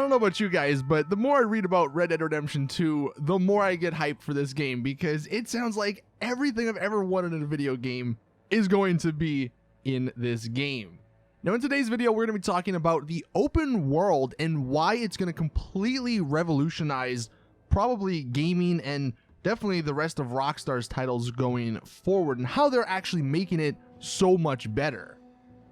don't know about you guys, but the more I read about Red Dead Redemption 2, the more I get hyped for this game because it sounds like everything I've ever wanted in a video game is going to be in this game. Now in today's video, we're going to be talking about the open world and why it's going to completely revolutionize probably gaming and definitely the rest of Rockstar's titles going forward and how they're actually making it so much better.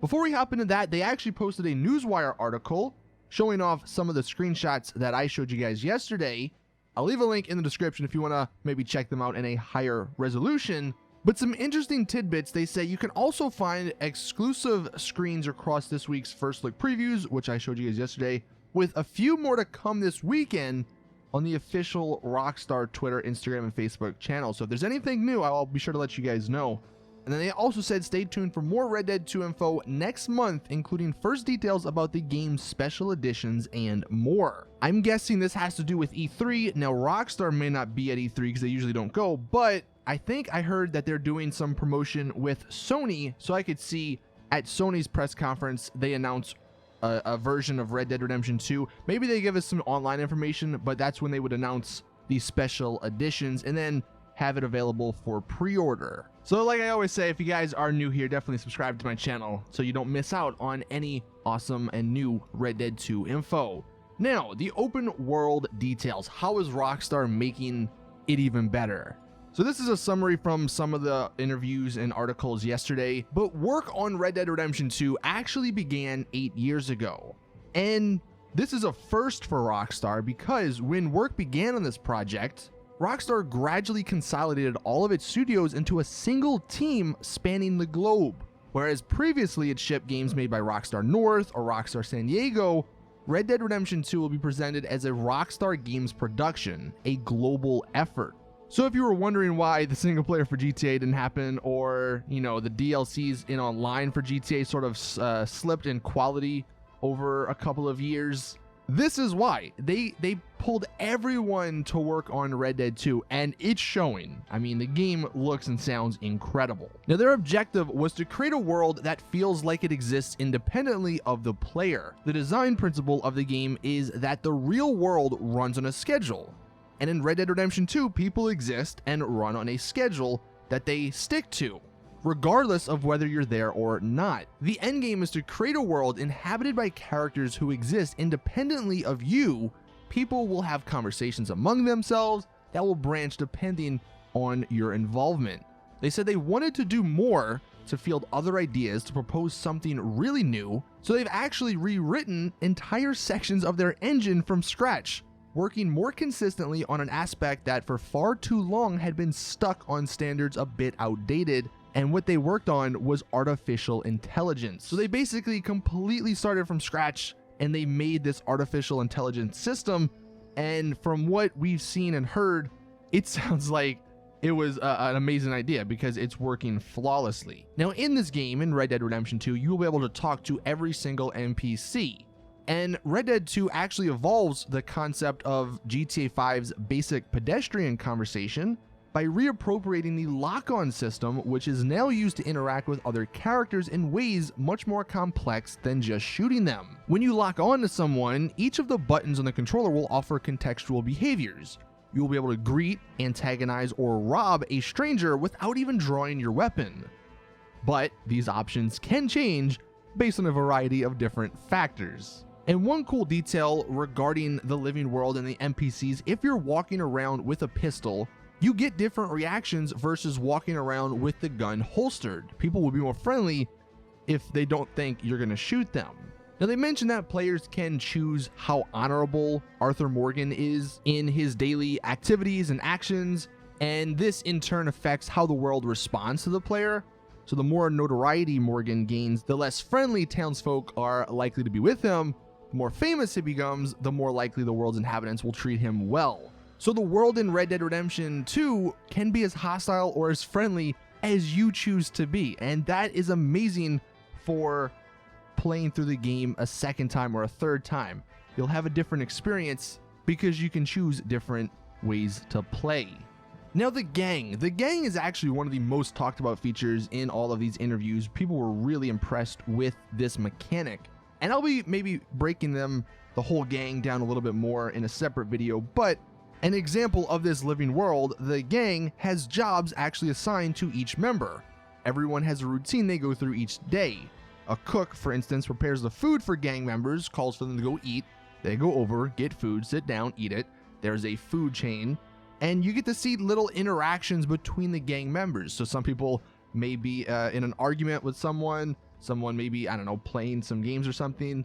Before we hop into that, they actually posted a Newswire article showing off some of the screenshots that I showed you guys yesterday. I'll leave a link in the description if you want to maybe check them out in a higher resolution. But some interesting tidbits, they say you can also find exclusive screens across this week's first look previews, which I showed you guys yesterday, with a few more to come this weekend on the official Rockstar Twitter, Instagram, and Facebook channel. So if there's anything new, I'll be sure to let you guys know. And then they also said stay tuned for more Red Dead 2 info next month, including first details about the game's special editions and more. I'm guessing this has to do with E3. Now Rockstar may not be at E3 because they usually don't go, but I think I heard that they're doing some promotion with Sony, so I could see at Sony's press conference they announce a version of Red Dead Redemption 2. Maybe they give us some online information, but that's when they would announce these special editions and then have it available for pre-order. So like I always say, if you guys are new here, definitely subscribe to my channel so you don't miss out on any awesome and new Red Dead 2 info. Now, the open world details. How is Rockstar making it even better? So this is a summary from some of the interviews and articles yesterday, but work on Red Dead Redemption 2 actually began 8 years ago. And this is a first for Rockstar because when work began on this project, Rockstar gradually consolidated all of its studios into a single team spanning the globe. Whereas previously it shipped games made by Rockstar North or Rockstar San Diego, Red Dead Redemption 2 will be presented as a Rockstar Games production, a global effort. So if you were wondering why the single player for GTA didn't happen, or, you know, the DLCs in online for GTA sort of slipped in quality over a couple of years, this is why. They pulled everyone to work on Red Dead 2, and it's showing. I mean, the game looks and sounds incredible. Now, their objective was to create a world that feels like it exists independently of the player. The design principle of the game is that the real world runs on a schedule. And in Red Dead Redemption 2, people exist and run on a schedule that they stick to, regardless of whether you're there or not. The endgame is to create a world inhabited by characters who exist independently of you. People will have conversations among themselves that will branch depending on your involvement. They said they wanted to do more to field other ideas to propose something really new, so they've actually rewritten entire sections of their engine from scratch, working more consistently on an aspect that for far too long had been stuck on standards a bit outdated, and what they worked on was artificial intelligence. So they basically completely started from scratch and they made this artificial intelligence system, and from what we've seen and heard, it sounds like it was an amazing idea because it's working flawlessly. Now in this game, in Red Dead Redemption 2, you will be able to talk to every single NPC. And Red Dead 2 actually evolves the concept of GTA 5's basic pedestrian conversation by reappropriating the lock-on system, which is now used to interact with other characters in ways much more complex than just shooting them. When you lock on to someone, each of the buttons on the controller will offer contextual behaviors. You will be able to greet, antagonize, or rob a stranger without even drawing your weapon. But these options can change based on a variety of different factors. And one cool detail regarding the living world and the NPCs, if you're walking around with a pistol, you get different reactions versus walking around with the gun holstered. People will be more friendly if they don't think you're going to shoot them. Now they mentioned that players can choose how honorable Arthur Morgan is in his daily activities and actions, and this in turn affects how the world responds to the player. So the more notoriety Morgan gains, the less friendly townsfolk are likely to be with him. The more famous he becomes, the more likely the world's inhabitants will treat him well. So the world in Red Dead Redemption 2 can be as hostile or as friendly as you choose to be, and that is amazing for playing through the game a second time or a third time. You'll have a different experience because you can choose different ways to play. Now the gang is actually one of the most talked about features in all of these interviews. People were really impressed with this mechanic. And I'll be maybe breaking the whole gang down a little bit more in a separate video, but an example of this living world, the gang has jobs actually assigned to each member. Everyone has a routine they go through each day. A cook, for instance, prepares the food for gang members, calls for them to go eat. They go over, get food, sit down, eat it. There's a food chain, and you get to see little interactions between the gang members. So some people may be in an argument with someone may be, I don't know, playing some games or something.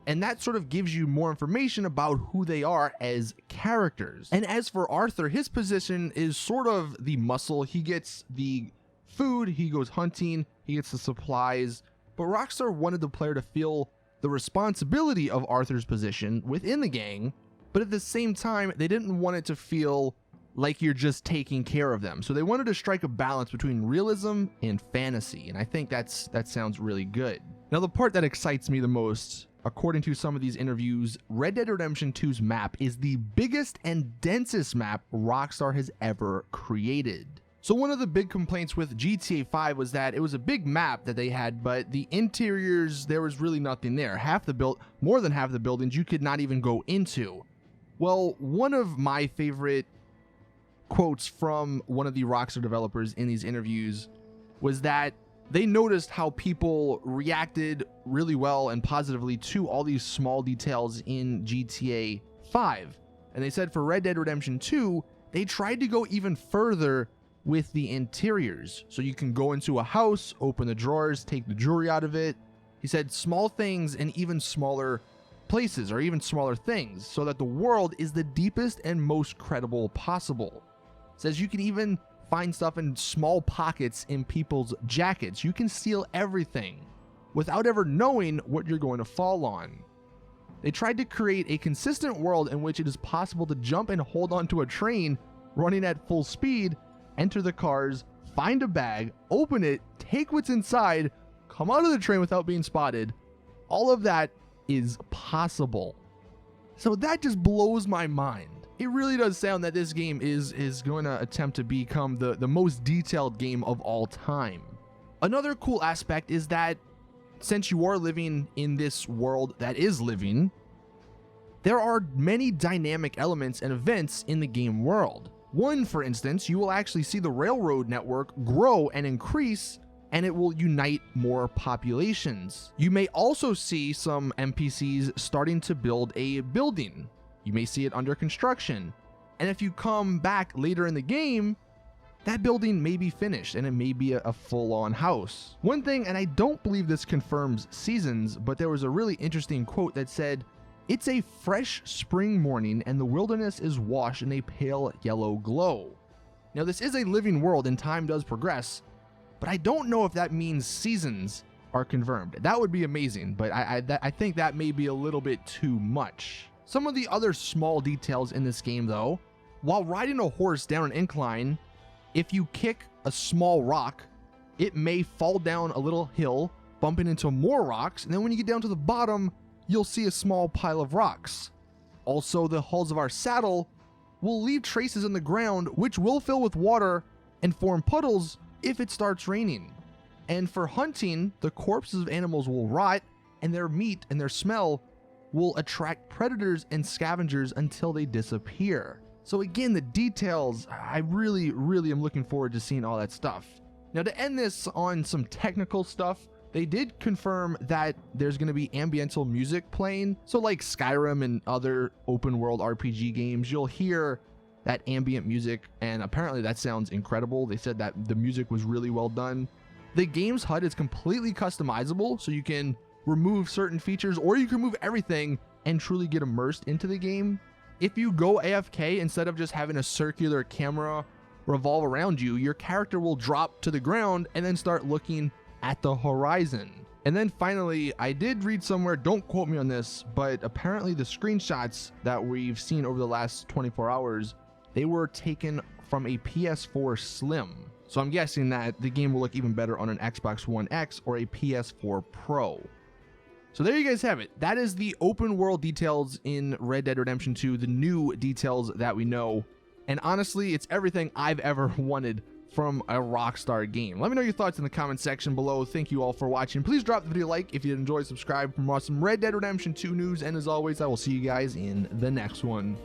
And that sort of gives you more information about who they are as characters. And as for Arthur, his position is sort of the muscle. He gets the food, he goes hunting, he gets the supplies. But Rockstar wanted the player to feel the responsibility of Arthur's position within the gang, but at the same time, they didn't want it to feel like you're just taking care of them. So they wanted to strike a balance between realism and fantasy, and I think that sounds really good. Now, the part that excites me the most, according to some of these interviews, Red Dead Redemption 2's map is the biggest and densest map Rockstar has ever created. So one of the big complaints with GTA 5 was that it was a big map that they had, but the interiors, there was really nothing there. More than half the buildings you could not even go into. Well, one of my favorite quotes from one of the Rockstar developers in these interviews was that they noticed how people reacted really well and positively to all these small details in GTA 5. And they said for Red Dead Redemption 2, they tried to go even further with the interiors. So you can go into a house, open the drawers, take the jewelry out of it. He said small things and even smaller places or even smaller things so that the world is the deepest and most credible possible. Says you can even find stuff in small pockets in people's jackets. You can steal everything without ever knowing what you're going to fall on. They tried to create a consistent world in which it is possible to jump and hold onto a train running at full speed, enter the cars, find a bag, open it, take what's inside, come out of the train without being spotted. All of that is possible. So that just blows my mind. It really does sound that this game is going to attempt to become the most detailed game of all time. Another cool aspect is that since you are living in this world that is living, there are many dynamic elements and events in the game world. One, for instance, you will actually see the railroad network grow and increase, and it will unite more populations. You may also see some NPCs starting to build a building. You may see it under construction. And if you come back later in the game, that building may be finished and it may be a full-on house. One thing, and I don't believe this confirms seasons, but there was a really interesting quote that said, "It's a fresh spring morning and the wilderness is washed in a pale yellow glow." Now, this is a living world and time does progress, but I don't know if that means seasons are confirmed. That would be amazing, but I think that may be a little bit too much. Some of the other small details in this game, though, while riding a horse down an incline, if you kick a small rock, it may fall down a little hill, bumping into more rocks, and then when you get down to the bottom, you'll see a small pile of rocks. Also, the hulls of our saddle will leave traces in the ground, which will fill with water and form puddles if it starts raining. And for hunting, the corpses of animals will rot, and their meat and their smell will attract predators and scavengers until they disappear. So again, the details, I really am looking forward to seeing all that stuff. Now, to end this on some technical stuff, they did confirm that there's going to be ambiental music playing. So like Skyrim and other open world RPG games, you'll hear that ambient music, and apparently that sounds incredible. They said that the music was really well done. The game's HUD is completely customizable, so you can remove certain features or you can remove everything and truly get immersed into the game. If you go AFK, instead of just having a circular camera revolve around you, your character will drop to the ground and then start looking at the horizon. And then finally, I did read somewhere, don't quote me on this, but apparently the screenshots that we've seen over the last 24 hours, they were taken from a PS4 Slim. So I'm guessing that the game will look even better on an Xbox One X or a PS4 Pro. So there you guys have it. That is the open world details in Red Dead Redemption 2, the new details that we know. And honestly, it's everything I've ever wanted from a Rockstar game. Let me know your thoughts in the comment section below. Thank you all for watching. Please drop the video a like if you enjoyed, subscribe for more awesome Red Dead Redemption 2 news, and as always, I will see you guys in the next one.